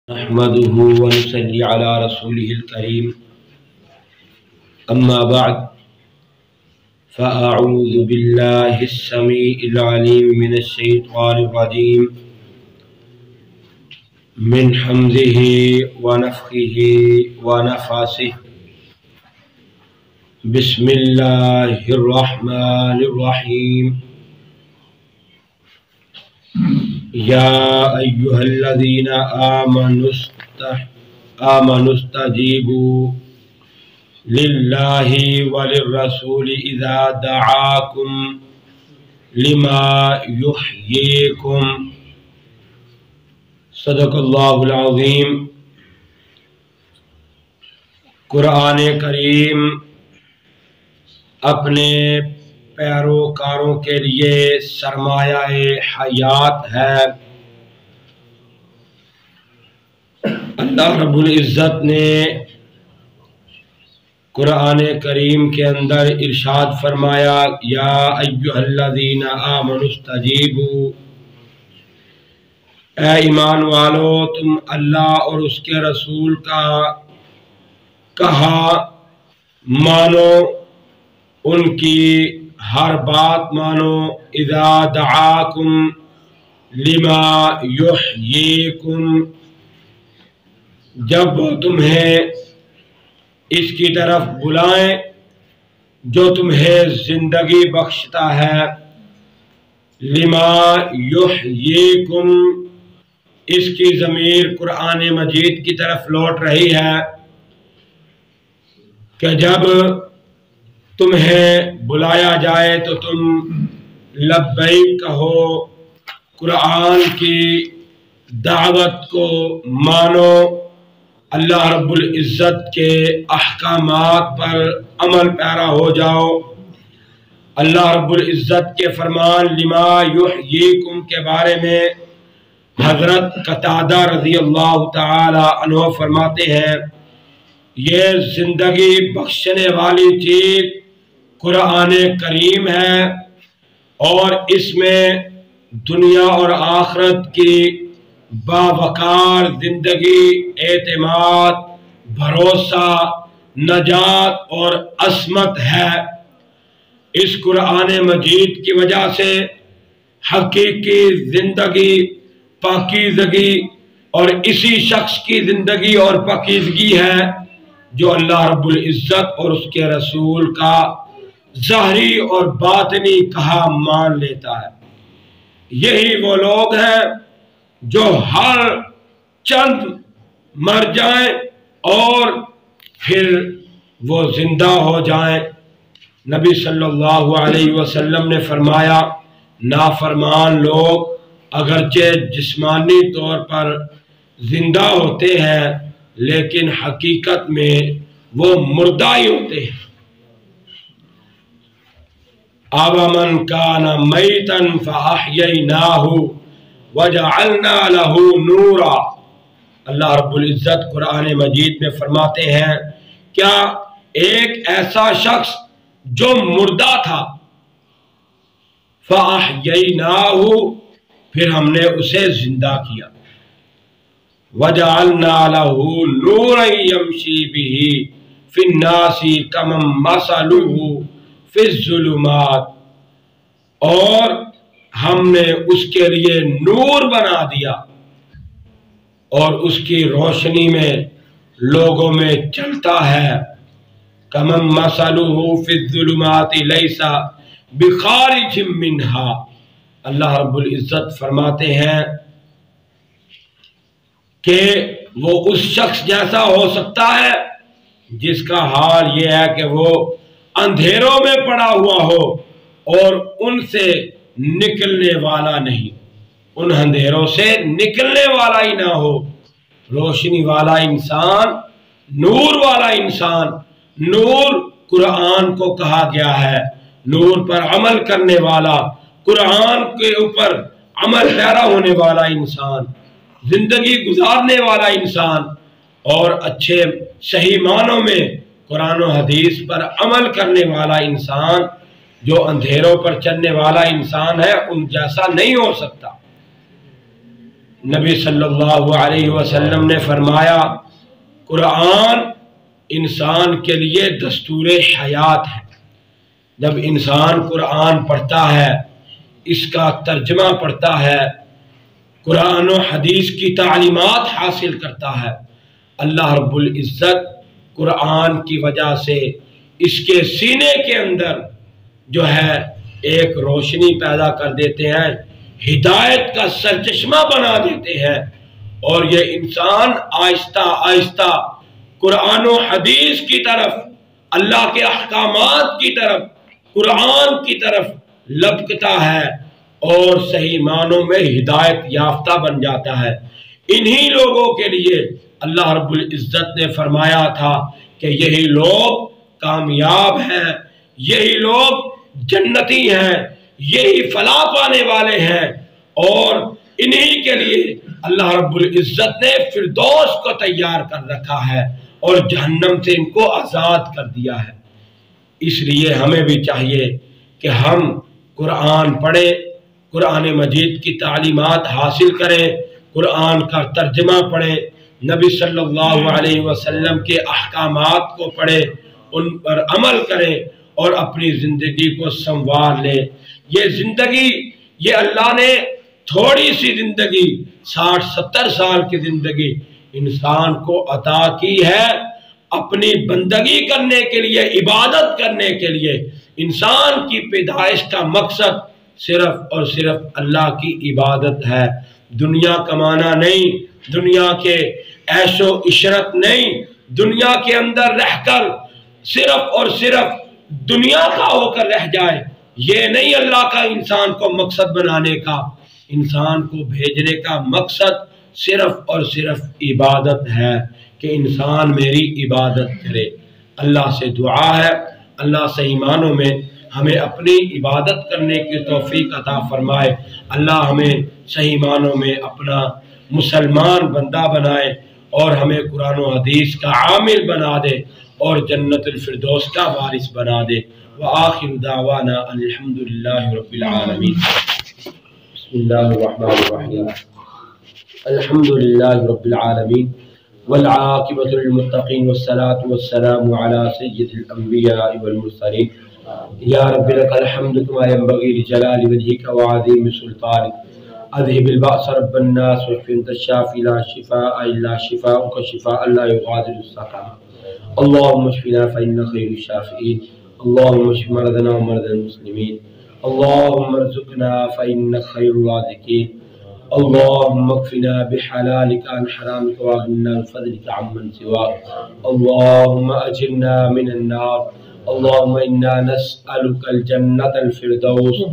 نحمده ونصلي على رسوله الكريم أما بعد فأعوذ بالله السميع العليم من الشيطان الرجيم من حمزه ونفخه ونفاسه بسم الله الرحمن الرحيم يا أيها الذين آمنوا استجيبوا لله وللرسول إذا دعاكم لما يحييكم صدق اللہ العظیم۔ قرآن کریم اپنے پیروکاروں کے لیے سرمایہ حیات ہے۔ اللہ رب العزت نے قرآن کریم کے اندر ارشاد فرمایا یا ایھا الذین آمنوا استجیبوا، اے ایمان والو تم اللہ اور اس کے رسول کا کہا مانو، ان کی ہر بات مانو، اذا دعاکم لما یحییکم، جب وہ تمہیں اس کی طرف بلائیں جو تمہیں زندگی بخشتا ہے۔ لما یحییکم، اس کی ضمیر قرآن مجید کی طرف لوٹ رہی ہے کہ جب تمہیں بلایا جائے تو تم لبیک کہو، قرآن کی دعوت کو مانو، اللہ رب العزت کے احکامات پر عمل پیرا ہو جاؤ۔ اللہ رب العزت کے فرمان لما یحییکم کے بارے میں حضرت قتادہ رضی اللہ تعالی عنہ فرماتے ہیں یہ زندگی بخشنے والی چیز قرآن کریم ہے، اور اس میں دنیا اور آخرت کی باوقار زندگی، اعتماد، بھروسہ، نجات اور عصمت ہے۔ اس قرآن مجید کی وجہ سے حقیقی زندگی، پاکیزگی اور اسی شخص کی زندگی اور پاکیزگی ہے جو اللہ رب العزت اور اس کے رسول کا ظاہری اور باطنی کہا مان لیتا ہے۔ یہی وہ لوگ ہیں جو ہر چند مر جائیں اور پھر وہ زندہ ہو جائیں۔ نبی صلی اللہ علیہ وسلم نے فرمایا نافرمان لوگ اگرچہ جسمانی طور پر زندہ ہوتے ہیں لیکن حقیقت میں وہ مردہ ہی ہوتے ہیں۔ أَوَمَنْ كَانَ مَيْتًا فَأَحْيَيْنَاهُ وَجَعَلْنَا لَهُ نُورًا، اللہ رب العزت قرآن مجید میں فرماتے ہیں کیا ایک ایسا شخص جو مردہ تھا فَأَحْيَيْنَاهُ، پھر ہم نے اسے زندہ کیا، وَجَعَلْنَا لَهُ نُورًا يَمْشِي بِهِ فِي النَّاسِ كَمَن مَّثَلُهُ فِي الظُّلُمَاتِ، اور ہم نے اس کے لیے نور بنا دیا اور اس کی روشنی میں لوگوں میں چلتا ہے۔ كَمَن مَّثَلُهُ فِي الظُّلُمَاتِ لَيْسَ بِخَارِجٍ مِّنْهَا، اللہ رب العزت فرماتے ہیں کہ وہ اس شخص جیسا ہو سکتا ہے جس کا حال یہ ہے کہ وہ اندھیروں میں پڑا ہوا ہو اور ان سے نکلنے والا نہیں، ان اندھیروں سے نکلنے والا ہی نہ ہو۔ روشنی والا انسان، نور والا انسان، نور قرآن کو کہا گیا ہے، نور پر عمل کرنے والا، قرآن کے اوپر عمل پیرا ہونے والا انسان، زندگی گزارنے والا انسان، اور اچھے صحیح معنوں میں قرآن و حدیث پر عمل کرنے والا انسان، جو اندھیروں پر چلنے والا انسان ہے ان جیسا نہیں ہو سکتا۔ نبی صلی اللہ علیہ وسلم نے فرمایا قرآن انسان کے لیے دستور حیات ہے۔ جب انسان قرآن پڑھتا ہے، اس کا ترجمہ پڑھتا ہے، قرآن و حدیث کی تعلیمات حاصل کرتا ہے، اللہ رب العزت قرآن کی وجہ سے اس کے سینے کے اندر جو ہے ایک روشنی پیدا کر دیتے ہیں، ہدایت کا سرچشمہ بنا دیتے ہیں، اور یہ انسان آہستہ آہستہ قرآن و حدیث کی طرف، اللہ کے احکامات کی طرف، قرآن کی طرف لپکتا ہے اور صحیح معنوں میں ہدایت یافتہ بن جاتا ہے۔ انہی لوگوں کے لیے اللہ رب العزت نے فرمایا تھا کہ یہی لوگ کامیاب ہیں، یہی لوگ جنتی ہیں، یہی فلاح پانے والے ہیں، اور انہی کے لیے اللہ رب العزت نے فردوس کو تیار کر رکھا ہے اور جہنم سے ان کو آزاد کر دیا ہے۔ اس لیے ہمیں بھی چاہیے کہ ہم قرآن پڑھیں، قرآن مجید کی تعلیمات حاصل کریں، قرآن کا ترجمہ پڑھیں، نبی صلی اللہ علیہ وسلم کے احکامات کو پڑھیں، ان پر عمل کریں اور اپنی زندگی کو سنوار لیں۔ یہ زندگی، یہ اللہ نے تھوڑی سی زندگی، 60-70 سال کی زندگی انسان کو عطا کی ہے اپنی بندگی کرنے کے لیے، عبادت کرنے کے لیے۔ انسان کی پیدائش کا مقصد صرف اور صرف اللہ کی عبادت ہے، دنیا کمانا نہیں، دنیا کے عیش و عشرت نہیں، دنیا کے اندر رہ کر صرف اور صرف دنیا کا ہو کر رہ جائے، یہ نہیں اللہ کا انسان کو مقصد بنانے کا۔ انسان کو بھیجنے کا مقصد صرف اور صرف عبادت ہے کہ انسان میری عبادت کرے۔ اللہ سے دعا ہے اللہ صحیح معنوں میں ہمیں اپنی عبادت کرنے کی توفیق عطا فرمائے، اللہ ہمیں صحیح معنوں میں اپنا مسلمان بندہ بنائے اور ہمیں قرآن و حدیث کا عامل بنا دے اور جنت الفردوس کا وارث بنا دے۔ وآخر دعوانا الحمدللہ رب العالمین۔ بسم اللہ الرحمن الرحیم، الحمدللہ رب العالمین والعاقبۃ للمتقین والصلاة والسلام علی سید الانبیاء والمرسلین۔ یا رب لک الحمد کما ینبغی لجلال وجہک وعظیم سلطانک، اذہب البأس رب الناس واشف انت الشافی لا شفاء الا شفاؤک شفاء لا یغادر سقما۔ اللهم اشفنا فإن خير الشافعين، اللهم اشف مرضنا ومرضى المسلمين، اللهم ارزقنا فإن خير الرازقين، اللهم اكفنا بحلالك عن حرامك واغننا بفضلك عمن سواك، اللهم أجرنا من النار، اللهم إنا نسألك الجنة الفردوس،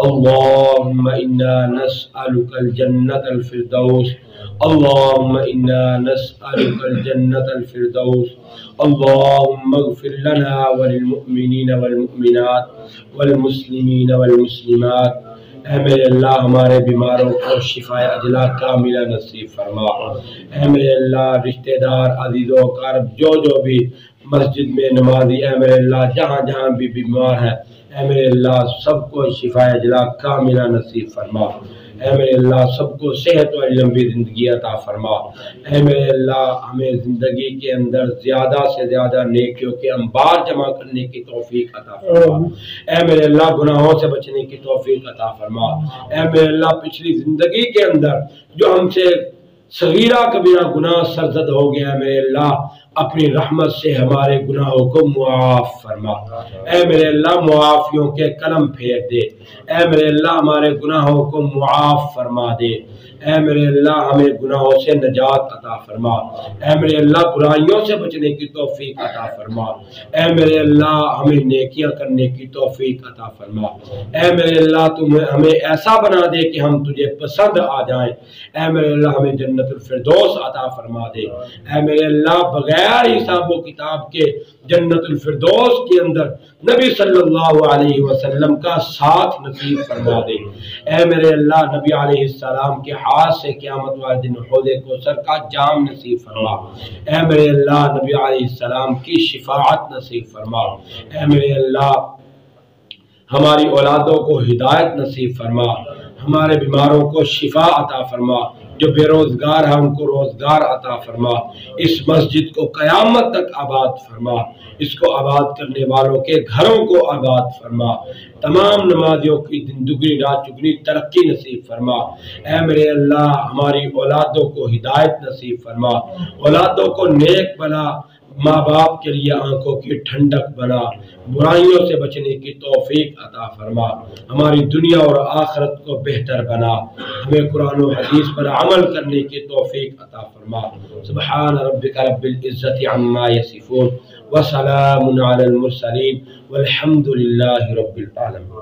اللهم إنا نسألك الجنة الفردوس، اللهم إنا نسألك الجنة الفردوس، اللهم اغفر لنا وللمؤمنين والمؤمنات والمسلمین والمسلمات۔ اے میرے اللہ ہمارے بیماروں کو شفاء عاجلہ کاملہ نصیب فرما۔ اے میرے اللہ رشتہ دار عزیز و اقارب جو بھی مسجد میں نمازی، اے میرے اللہ جہاں جہاں بھی بیمار ہیں، اے میرے اللہ سب کو شفاء عاجلہ کاملہ نصیب فرما۔ اے میرے اللہ سب کو صحت و لمبی زندگی عطا فرما۔ اے میرے اللہ ہمیں زندگی کے اندر زیادہ سے زیادہ نیکیوں کے انبار جمع کرنے کی توفیق عطا فرما۔ اے میرے اللہ گناہوں سے بچنے کی توفیق عطا فرما۔ اے میرے اللہ پچھلی زندگی کے اندر جو ہم سے صغیرہ کبیرہ گناہ سرزد ہو گیا، میرے اللہ اپنی رحمت سے ہمارے گناہوں کو معاف فرما۔ اے میرے اللہ معافیوں کے قلم پھیر دے۔ اے میرے اللہ ہمارے گناہوں کو معاف فرما دے۔ اے میرے اللہ ہمیں گناہوں سے نجات عطا فرما۔ اے میرے اللہ برائیوں سے بچنے کی توفیق عطا فرما۔ اے میرے اللہ ہمیں نیکیاں کرنے کی توفیق عطا فرما۔ اے میرے اللہ تم ہمیں ایسا بنا دے کہ ہم تجھے پسند آ جائیں۔ اے میرے اللہ ہمیں جنت الفردوس عطا فرما دے۔ اے میرے اللہ بغیر حساب و کتاب کے جنت الفردوس کے اندر نبی صلی اللہ علیہ وسلم کا ساتھ نصیب فرما دے۔ اے میرے اللہ نبی علیہ السلام کے ہاتھ سے قیامت والے دن حوض کوثر کا جام نصیب فرما۔ اے میرے اللہ نبی علیہ السلام کی شفاعت نصیب فرما۔ اے میرے اللہ ہماری اولادوں کو ہدایت نصیب فرما، ہمارے بیماروں کو شفا عطا فرما، جو بے روزگار ہیں ان کو روزگار عطا فرما، اس مسجد کو قیامت تک آباد فرما، اس کو آباد کرنے والوں کے گھروں کو آباد فرما، تمام نمازیوں کی دن دگنی رات چگنی ترقی نصیب فرما۔ اے میرے اللہ ہماری اولادوں کو ہدایت نصیب فرما، اولادوں کو نیک بنا، ماں باپ کے لیے آنکھوں کی ٹھنڈک بنا، برائیوں سے بچنے کی توفیق عطا فرما، ہماری دنیا اور آخرت کو بہتر بنا، ہمیں قرآن و حدیث پر عمل کرنے کی توفیق عطا فرما۔ سبحان ربک رب العزت عما یصفون وسلام علی المرسلین والحمد للہ رب العالمین۔